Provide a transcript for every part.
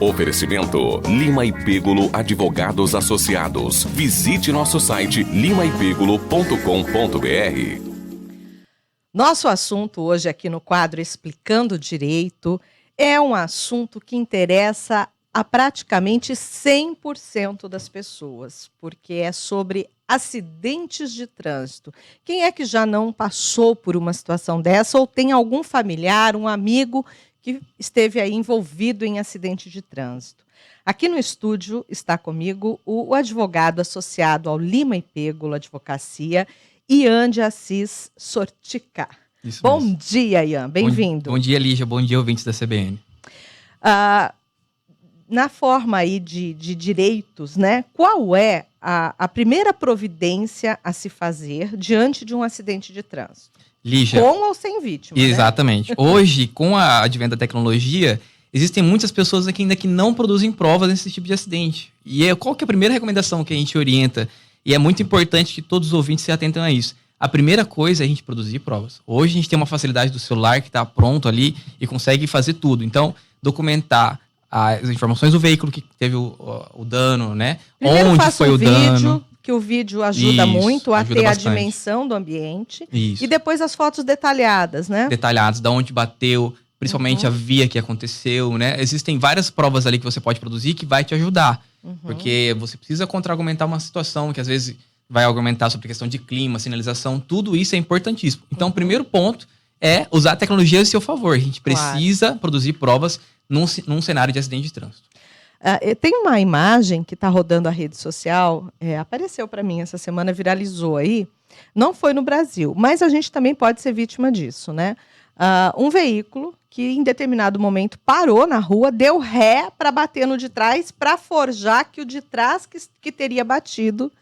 Oferecimento Lima e Pêgulo Advogados Associados. Visite nosso site limaepêgulo.com.br. Nosso assunto hoje aqui no quadro Explicando Direito é um assunto que interessa a praticamente 100% das pessoas, porque é sobre acidentes de trânsito. Quem é que já não passou por uma situação dessa ou tem algum familiar, um amigo que esteve aí envolvido em acidente de trânsito? Aqui no estúdio está comigo o advogado associado ao Lima e Pêgulo Advocacia, Ian de Assis Sortica. Isso Bom mesmo. dia, Ian. Bem-vindo. Bom dia, Lígia. Bom dia, ouvintes da CBN. Na forma aí de direitos, né? Qual é a primeira providência a se fazer diante de um acidente de trânsito? Lígia, Com ou sem vítima, exatamente. né? Hoje, com a advento da tecnologia, existem muitas pessoas aqui ainda que não produzem provas desse tipo de acidente. E qual que é a primeira recomendação que a gente orienta? E é muito importante que todos os ouvintes se atentem a isso. A primeira coisa é a gente produzir provas. Hoje a gente tem uma facilidade do celular que está pronto ali e consegue fazer tudo. Então, documentar as informações do veículo que teve o dano, né? Primeiro onde foi o dano. Que o vídeo ajuda muito a ajuda ter bastante. a dimensão do ambiente. Isso. E depois as fotos detalhadas, né? Detalhados, da onde bateu, principalmente a via que aconteceu, né? Existem várias provas ali que você pode produzir que vai te ajudar. Porque você precisa contra-argumentar uma situação que às vezes vai argumentar sobre a questão de clima, sinalização, tudo isso é importantíssimo. Então, o primeiro ponto é usar a tecnologia a seu favor. A gente precisa produzir provas num cenário de acidente de trânsito. Tem uma imagem que está rodando a rede social, apareceu para mim essa semana, viralizou aí. Não foi no Brasil, mas a gente também pode ser vítima disso, né? Um veículo que em determinado momento parou na rua, deu ré para bater no de trás, para forjar que o de trás que teria batido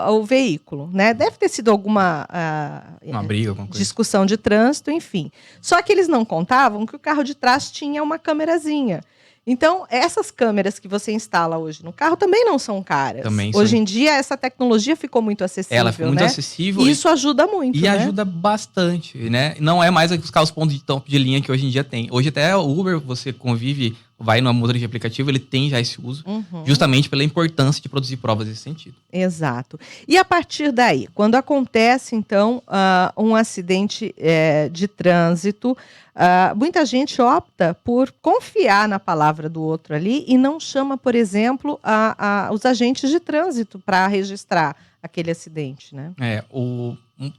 o veículo, né? Deve ter sido alguma uma briga, alguma coisa. Discussão de trânsito, enfim. Só que eles não contavam que o carro de trás tinha uma câmerazinha. Então, essas câmeras que você instala hoje no carro também não são caras. Hoje em dia, essa tecnologia ficou muito acessível, ela ficou muito acessível. E isso ajuda muito, e ajuda bastante, né? Não é mais os carros pontos de topo de linha que hoje em dia tem. Hoje até o Uber, você convive, vai numa motor de aplicativo, ele tem já esse uso, justamente pela importância de produzir provas nesse sentido. Exato. E a partir daí, quando acontece, então, um acidente de trânsito, muita gente opta por confiar na palavra do outro ali e não chama, por exemplo, os agentes de trânsito para registrar aquele acidente, né?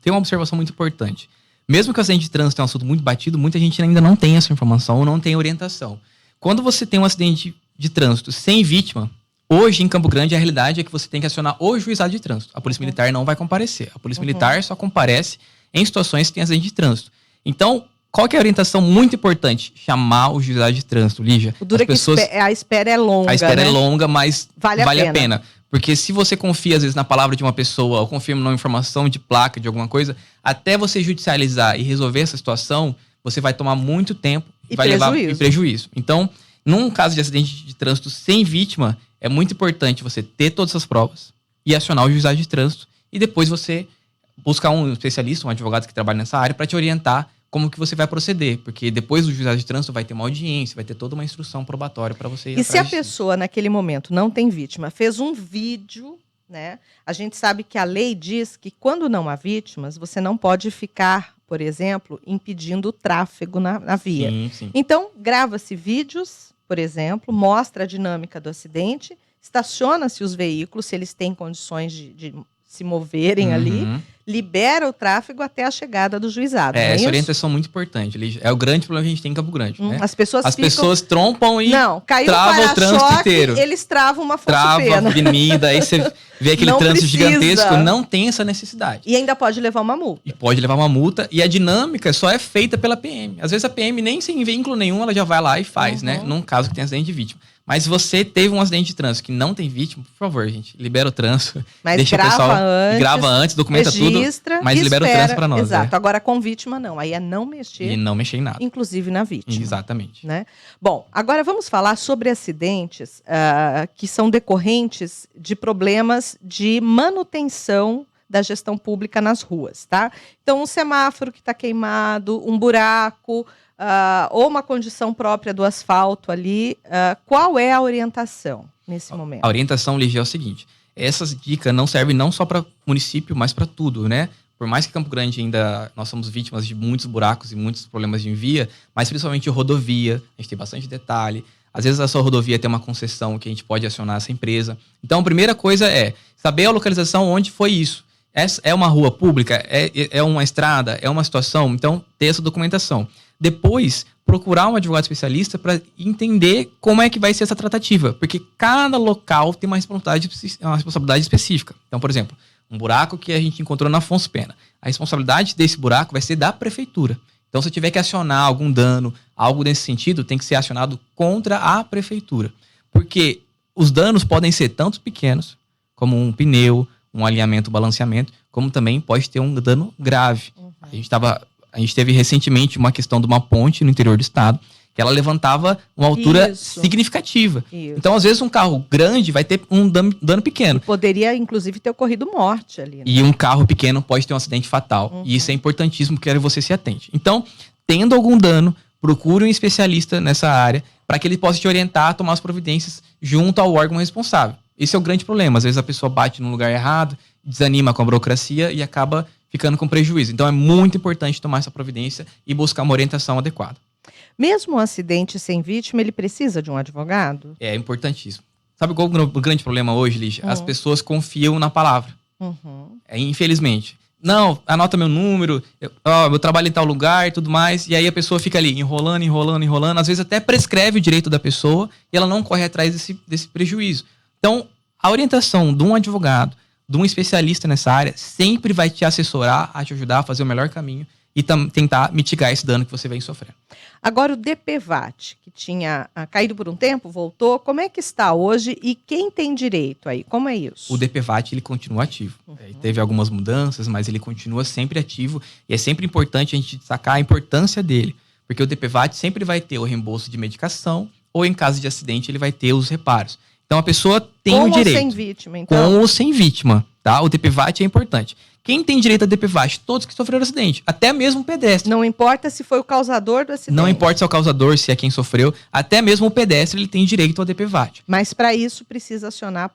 Tem uma observação muito importante. Mesmo que o acidente de trânsito é um assunto muito batido, muita gente ainda não tem essa informação ou não tem orientação. Quando você tem um acidente de trânsito sem vítima, hoje em Campo Grande a realidade é que você tem que acionar o juizado de trânsito. A Polícia Militar não vai comparecer. A Polícia Militar só comparece em situações que tem acidente de trânsito. Então, qual que é a orientação muito importante? Chamar o juizado de trânsito, Lígia. O duro é que a espera é longa, A espera né? é longa, mas vale a pena. Porque se você confia, às vezes, na palavra de uma pessoa ou confia numa informação de placa, de alguma coisa, até você judicializar e resolver essa situação, você vai tomar muito tempo e vai levar prejuízo. Então, num caso de acidente de trânsito sem vítima, é muito importante você ter todas essas provas e acionar o juizado de trânsito e depois você buscar um especialista, um advogado que trabalha nessa área para te orientar como que você vai proceder, porque depois do juizado de trânsito vai ter uma audiência, vai ter toda uma instrução probatória para você ir E se a pessoa, naquele momento, não tem vítima, fez um vídeo, né? A gente sabe que a lei diz que quando não há vítimas, você não pode ficar, por exemplo, impedindo o tráfego na via. Sim. Então, grava-se vídeos, por exemplo, mostra a dinâmica do acidente, estaciona-se os veículos, se eles têm condições de se moverem ali, libera o tráfego até a chegada do juizado. Essa orientação é muito importante. É o grande problema que a gente tem em Campo Grande. Né? As pessoas trompam e travam o trânsito inteiro. Eles travam uma Trava força-pena. a avenida, aí você vê aquele trânsito gigantesco, não tem essa necessidade. E ainda pode levar uma multa. E a dinâmica só é feita pela PM. Às vezes a PM nem sem vínculo nenhum, ela já vai lá e faz, né? Num caso que tem acidente de vítima. Mas se você teve um acidente de trânsito que não tem vítima, por favor, gente, libera o trânsito. Mas deixa grava o pessoal, antes, grava antes, documenta registra, tudo, mas libera o trânsito para nós. Exato. Agora com vítima não, aí é não mexer. E não mexer em nada. Inclusive na vítima. Exatamente. Né? Bom, agora vamos falar sobre acidentes que são decorrentes de problemas de manutenção da gestão pública nas ruas, tá? Então, um semáforo que está queimado, um buraco, ou uma condição própria do asfalto ali, qual é a orientação nesse momento? A orientação, Lígia, é o seguinte: essas dicas não servem não só para município, mas para tudo, né? Por mais que Campo Grande ainda nós somos vítimas de muitos buracos e muitos problemas de envia, mas principalmente rodovia, a gente tem bastante detalhe. Às vezes a sua rodovia tem uma concessão que a gente pode acionar essa empresa. Então a primeira coisa é saber a localização onde foi isso. É uma rua pública? É uma estrada? É uma situação? Então ter essa documentação. Depois, procurar um advogado especialista para entender como é que vai ser essa tratativa. Porque cada local tem uma responsabilidade específica. Então, por exemplo, um buraco que a gente encontrou na Afonso Pena. A responsabilidade desse buraco vai ser da prefeitura. Então, se tiver que acionar algum dano, algo nesse sentido, tem que ser acionado contra a prefeitura. Porque os danos podem ser tanto pequenos, como um pneu, um alinhamento, balanceamento, como também pode ter um dano grave. A gente teve recentemente uma questão de uma ponte no interior do estado, que ela levantava uma altura significativa. Isso. Então, às vezes, um carro grande vai ter um dano pequeno. E poderia, inclusive, ter ocorrido morte ali. Né? E um carro pequeno pode ter um acidente fatal. E isso é importantíssimo, porque você se atente. Então, tendo algum dano, procure um especialista nessa área para que ele possa te orientar a tomar as providências junto ao órgão responsável. Esse é o grande problema. Às vezes, a pessoa bate no lugar errado, desanima com a burocracia e acaba ficando com prejuízo. Então, é muito importante tomar essa providência e buscar uma orientação adequada. Mesmo um acidente sem vítima, ele precisa de um advogado? É importantíssimo. Sabe qual o grande problema hoje, Lígia? As pessoas confiam na palavra. Infelizmente. Não, anota meu número, eu trabalho em tal lugar e tudo mais. E aí a pessoa fica ali enrolando. Às vezes até prescreve o direito da pessoa e ela não corre atrás desse prejuízo. Então, a orientação de um advogado, de um especialista nessa área, sempre vai te assessorar, a te ajudar a fazer o melhor caminho e tentar mitigar esse dano que você vem sofrendo. Agora, o DPVAT, que tinha caído por um tempo, voltou, como é que está hoje e quem tem direito aí? Como é isso? O DPVAT, ele continua ativo. Teve algumas mudanças, mas ele continua sempre ativo e é sempre importante a gente destacar a importância dele, porque o DPVAT sempre vai ter o reembolso de medicação ou, em caso de acidente, ele vai ter os reparos. Então, a pessoa tem o direito. Com ou sem vítima, então? Com ou sem vítima, tá? O DPVAT é importante. Quem tem direito a DPVAT? Todos que sofreram acidente, até mesmo o pedestre. Não importa se foi o causador do acidente. Não importa se é o causador, se é quem sofreu, até mesmo o pedestre ele tem direito ao DPVAT. Mas para isso precisa acionar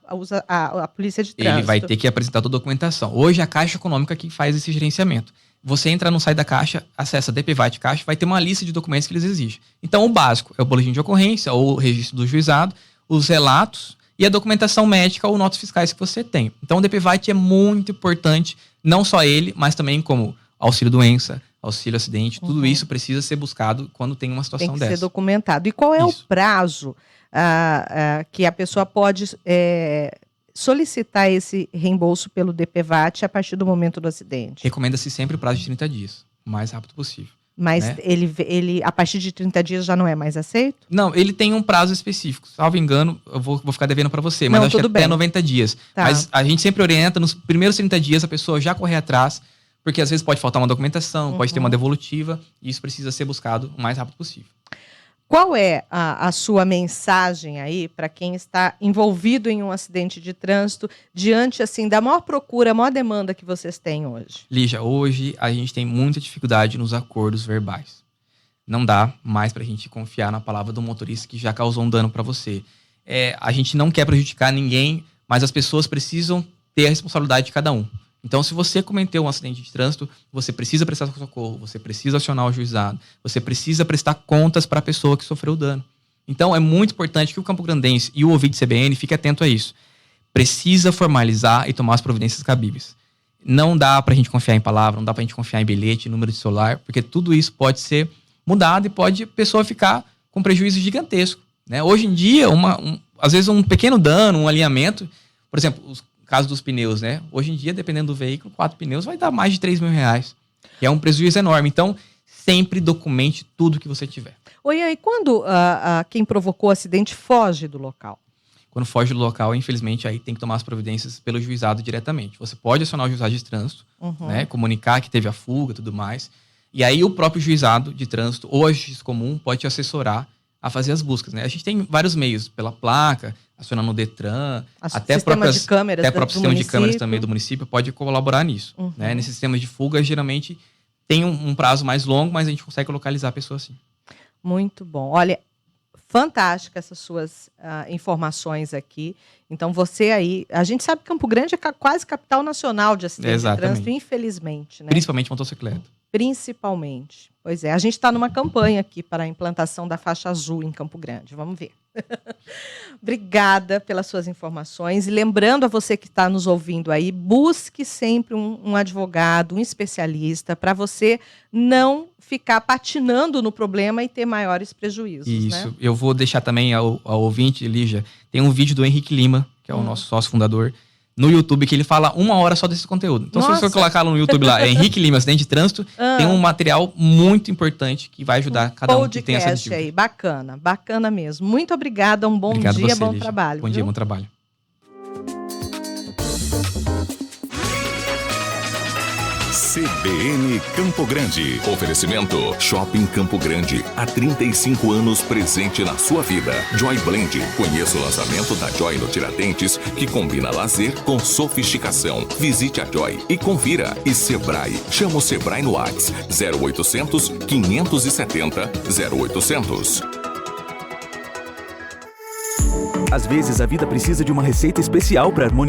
a polícia de trânsito. Ele vai ter que apresentar toda a documentação. Hoje é a Caixa Econômica que faz esse gerenciamento. Você entra no site da Caixa, acessa DPVAT Caixa, vai ter uma lista de documentos que eles exigem. Então o básico é o boletim de ocorrência ou o registro do juizado, os relatos e a documentação médica ou notas fiscais que você tem. Então o DPVAT é muito importante, não só ele, mas também como auxílio-doença, auxílio-acidente, tudo isso precisa ser buscado quando tem uma situação dessa. Tem que ser documentado. E qual é o prazo que a pessoa pode solicitar esse reembolso pelo DPVAT a partir do momento do acidente? Recomenda-se sempre o prazo de 30 dias, o mais rápido possível. Mas né? ele, a partir de 30 dias, já não é mais aceito? Não, ele tem um prazo específico. Salvo engano, eu vou ficar devendo para você, mas acho que até 90 dias. Tá. Mas a gente sempre orienta, nos primeiros 30 dias, a pessoa já correr atrás, porque às vezes pode faltar uma documentação, pode ter uma devolutiva, e isso precisa ser buscado o mais rápido possível. Qual é a sua mensagem aí para quem está envolvido em um acidente de trânsito, diante assim da maior procura, maior demanda que vocês têm hoje? Lígia, hoje a gente tem muita dificuldade nos acordos verbais. Não dá mais para a gente confiar na palavra do motorista que já causou um dano para você. A gente não quer prejudicar ninguém, mas as pessoas precisam ter a responsabilidade de cada um. Então, se você cometeu um acidente de trânsito, você precisa prestar socorro, você precisa acionar o juizado, você precisa prestar contas para a pessoa que sofreu o dano. Então, é muito importante que o campograndense e o ouvinte CBN fique atento a isso. Precisa formalizar e tomar as providências cabíveis. Não dá para a gente confiar em palavra, não dá para a gente confiar em bilhete, número de celular, porque tudo isso pode ser mudado e pode a pessoa ficar com prejuízo gigantesco. Né? Hoje em dia, às vezes um pequeno dano, um alinhamento, por exemplo, caso dos pneus, né? Hoje em dia, dependendo do veículo, 4 pneus vai dar mais de R$3.000, que é um prejuízo enorme. Então, sempre documente tudo que você tiver. Oi, e aí, quando quem provocou o acidente foge do local? Quando foge do local, infelizmente, aí tem que tomar as providências pelo juizado diretamente. Você pode acionar o juizado de trânsito, né? Comunicar que teve a fuga e tudo mais. E aí o próprio juizado de trânsito ou a justiça comum pode te assessorar a fazer as buscas, né? A gente tem vários meios, pela placa, acionando o Detran, até o próprio sistema de câmeras também do município pode colaborar nisso. Né? Nesses sistemas de fuga, geralmente tem um prazo mais longo, mas a gente consegue localizar a pessoa assim. Muito bom. Olha, fantástica essas suas informações aqui. Então, você aí... A gente sabe que Campo Grande é quase capital nacional de acidente de trânsito, infelizmente, né? Principalmente motocicleta. Principalmente. Pois é, a gente está numa campanha aqui para a implantação da faixa azul em Campo Grande. Vamos ver. Obrigada pelas suas informações. E lembrando a você que está nos ouvindo aí, busque sempre um advogado, um especialista, para você não ficar patinando no problema e ter maiores prejuízos. Isso. Né? Eu vou deixar também ao ouvinte, Lígia, tem um vídeo do Henrique Lima, que é o nosso sócio fundador, no YouTube, que ele fala 1 hora só desse conteúdo. Então, se você colocar no YouTube lá, Henrique Lima, acidente de trânsito, tem um material muito importante que vai ajudar cada um que tem essa dúvida. Aí, bacana mesmo. Muito obrigada, um bom dia, você, bom Lígia. trabalho. Bom dia, bom trabalho. CBN Campo Grande. Oferecimento Shopping Campo Grande. Há 35 anos presente na sua vida. Joy Blend. Conheça o lançamento da Joy no Tiradentes, que combina lazer com sofisticação. Visite a Joy e confira. E Sebrae. Chama o Sebrae no WhatsApp 0800 570 0800. Às vezes a vida precisa de uma receita especial para harmonizar